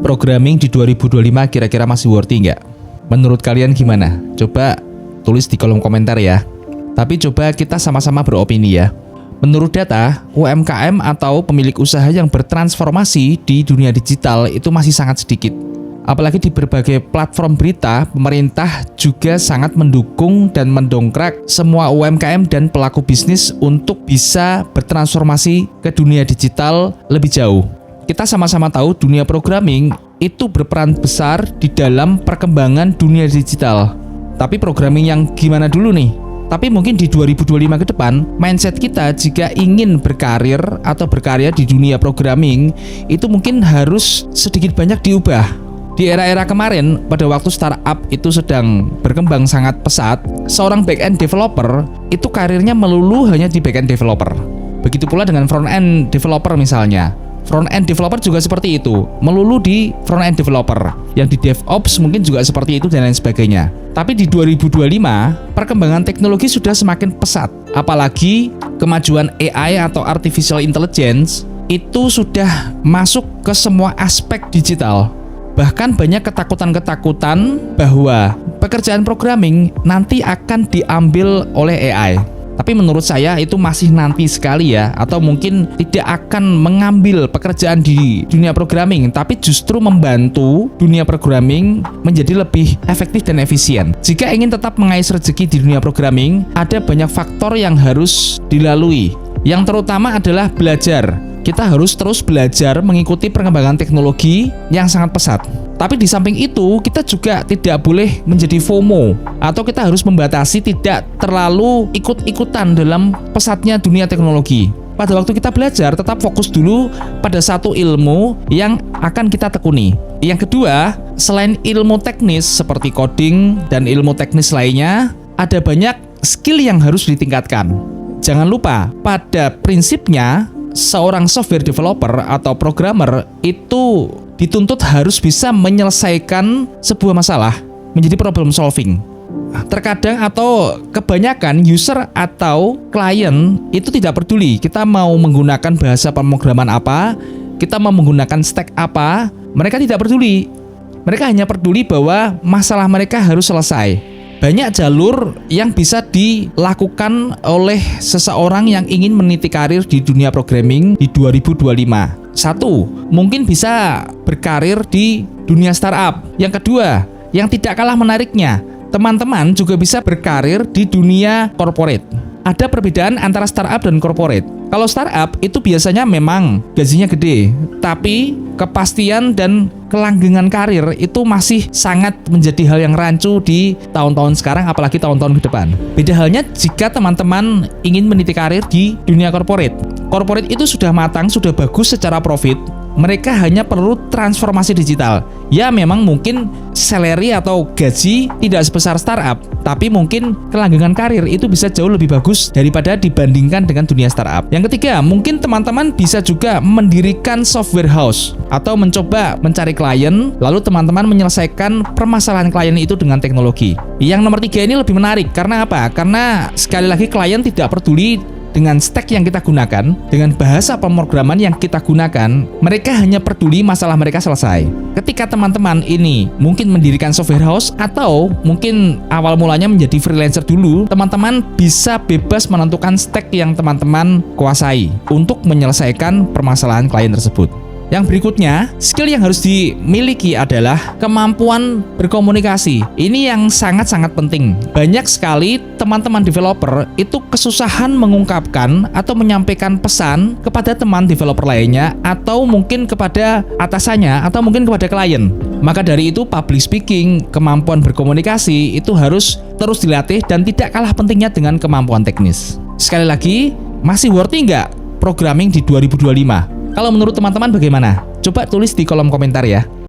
Programming di 2025 kira-kira masih worthy nggak? Menurut kalian gimana? Coba tulis di kolom komentar ya. Tapi coba kita sama-sama beropini ya. Menurut data, UMKM atau pemilik usaha yang bertransformasi di dunia digital itu masih sangat sedikit. Apalagi di berbagai platform berita, pemerintah juga sangat mendukung dan mendongkrak semua UMKM dan pelaku bisnis untuk bisa bertransformasi ke dunia digital lebih jauh. Kita sama-sama tahu dunia programming itu berperan besar di dalam perkembangan dunia digital. Tapi programming yang gimana dulu nih? Tapi mungkin di 2025 ke depan, mindset kita jika ingin berkarir atau berkarya di dunia programming itu mungkin harus sedikit banyak diubah. Di era-era kemarin, pada waktu startup itu sedang berkembang sangat pesat, seorang back-end developer itu karirnya melulu hanya di back-end developer. Begitu pula dengan front-end developer misalnya. Front-end developer juga seperti itu, melulu di front-end developer. Yang di DevOps mungkin juga seperti itu dan lain sebagainya. Tapi di 2025, perkembangan teknologi sudah semakin pesat. Apalagi kemajuan AI atau Artificial Intelligence itu sudah masuk ke semua aspek digital. Bahkan banyak ketakutan-ketakutan bahwa pekerjaan programming nanti akan diambil oleh AI. Tapi menurut saya itu masih nanti sekali ya, atau mungkin tidak akan mengambil pekerjaan di dunia programming, tapi justru membantu dunia programming menjadi lebih efektif dan efisien. Jika ingin tetap mengais rezeki di dunia programming, ada banyak faktor yang harus dilalui. Yang terutama adalah belajar. Kita harus terus belajar mengikuti perkembangan teknologi yang sangat pesat. Tapi di samping itu, kita juga tidak boleh menjadi FOMO, atau kita harus membatasi tidak terlalu ikut-ikutan dalam pesatnya dunia teknologi. Pada waktu kita belajar, tetap fokus dulu pada satu ilmu yang akan kita tekuni. Yang kedua, selain ilmu teknis seperti coding dan ilmu teknis lainnya, ada banyak skill yang harus ditingkatkan. Jangan lupa, pada prinsipnya, seorang software developer atau programmer itu dituntut harus bisa menyelesaikan sebuah masalah, menjadi problem solving. Terkadang atau kebanyakan user atau klien itu tidak peduli kita mau menggunakan bahasa pemrograman apa, kita mau menggunakan stack apa, mereka tidak peduli. Mereka hanya peduli bahwa masalah mereka harus selesai. Banyak jalur yang bisa dilakukan oleh seseorang yang ingin meniti karir di dunia programming di 2025. Satu, mungkin bisa berkarir di dunia startup. Yang kedua, yang tidak kalah menariknya, teman-teman juga bisa berkarir di dunia corporate. Ada perbedaan antara startup dan corporate. Kalau startup itu biasanya memang gajinya gede, tapi kepastian dan kelanggengan karir itu masih sangat menjadi hal yang rancu di tahun-tahun sekarang, apalagi tahun-tahun ke depan. Beda halnya jika teman-teman ingin meniti karir di dunia corporate. Corporate itu sudah matang, sudah bagus secara profit. Mereka hanya perlu transformasi digital. Ya memang mungkin salary atau gaji tidak sebesar startup, tapi mungkin kelanggengan karir itu bisa jauh lebih bagus daripada dibandingkan dengan dunia startup. Yang ketiga, mungkin teman-teman bisa juga mendirikan software house atau mencoba mencari klien, lalu teman-teman menyelesaikan permasalahan klien itu dengan teknologi. Yang nomor tiga ini lebih menarik, karena apa? Karena sekali lagi klien tidak peduli dengan stack yang kita gunakan, dengan bahasa pemrograman yang kita gunakan, mereka hanya peduli masalah mereka selesai. Ketika teman-teman ini mungkin mendirikan software house atau mungkin awal mulanya menjadi freelancer dulu, teman-teman bisa bebas menentukan stack yang teman-teman kuasai untuk menyelesaikan permasalahan klien tersebut. Yang berikutnya, skill yang harus dimiliki adalah kemampuan berkomunikasi. Ini yang sangat-sangat penting. Banyak sekali teman-teman developer itu kesusahan mengungkapkan atau menyampaikan pesan kepada teman developer lainnya, atau mungkin kepada atasannya, atau mungkin kepada klien. Maka dari itu, public speaking, kemampuan berkomunikasi itu harus terus dilatih dan tidak kalah pentingnya dengan kemampuan teknis. Sekali lagi, masih worthy nggak programming di 2025? Kalau menurut teman-teman bagaimana? Coba tulis di kolom komentar ya.